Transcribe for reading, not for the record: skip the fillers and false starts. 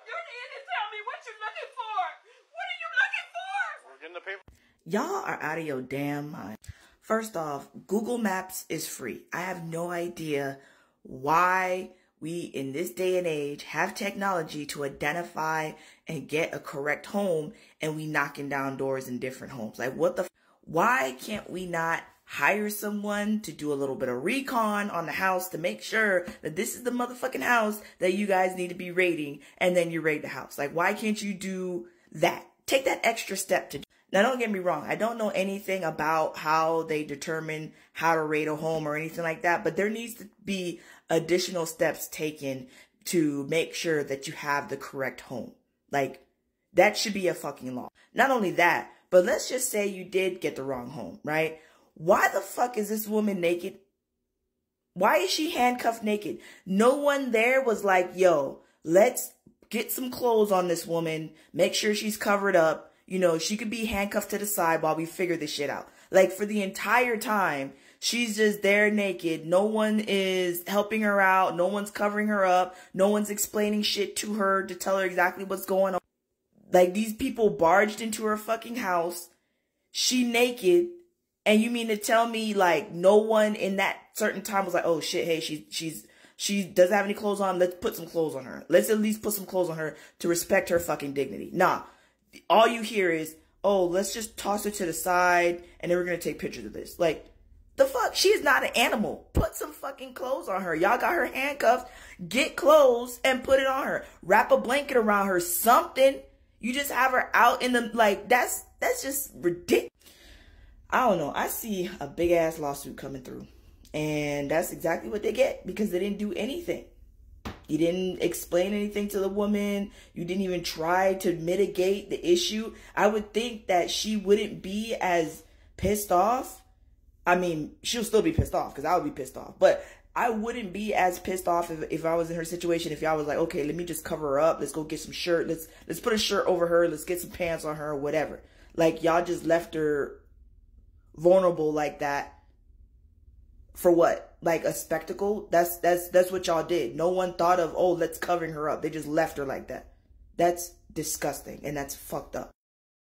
You need to tell me what you're looking for. What are you looking for? We're getting the paper. Y'all are out of your damn mind. First off, Google Maps is free. I have no idea why we, in this day and age, have technology to identify and get a correct home, and we knocking down doors in different homes. Like, what the why can't we not hire someone to do a little bit of recon on the house to make sure that this is the motherfucking house that you guys need to be rating, and then you rate the house? Like, why can't you do that? Take that extra step to. Now, don't get me wrong. I don't know anything about how they determine how to rate a home or anything like that, but there needs to be additional steps taken to make sure that you have the correct home. Like, that should be a fucking law. Not only that, but let's just say you did get the wrong home, right? Why the fuck is this woman naked? Why is she handcuffed naked? No one there was like, yo, let's get some clothes on this woman, make sure she's covered up. You know, she could be handcuffed to the side while we figure this shit out. Like, for the entire time, she's just there naked. No one is helping her out. No one's covering her up. No one's explaining shit to her to tell her exactly what's going on. Like, these people barged into her fucking house. She naked. And you mean to tell me, like, no one in that certain time was like, oh shit, hey, she doesn't have any clothes on. Let's put some clothes on her. Let's at least put some clothes on her to respect her fucking dignity. Nah. All you hear is, oh, let's just toss her to the side and then we're going to take pictures of this. Like, the fuck? She is not an animal. Put some fucking clothes on her. Y'all got her handcuffed. Get clothes and put it on her. Wrap a blanket around her. Something. You just have her out in the, like, that's just ridiculous. I don't know. I see a big ass lawsuit coming through. And that's exactly what they get because they didn't do anything. You didn't explain anything to the woman. You didn't even try to mitigate the issue. I would think that she wouldn't be as pissed off. I mean, she'll still be pissed off because I would be pissed off. But I wouldn't be as pissed off if I was in her situation. If y'all was like, okay, let me just cover her up. Let's go get some shirt. Let's put a shirt over her. Let's get some pants on her or whatever. Like, y'all just left her vulnerable like that. For what? Like a spectacle? That's what y'all did. No one thought of, oh, let's covering her up. They just left her like that. That's disgusting and that's fucked up.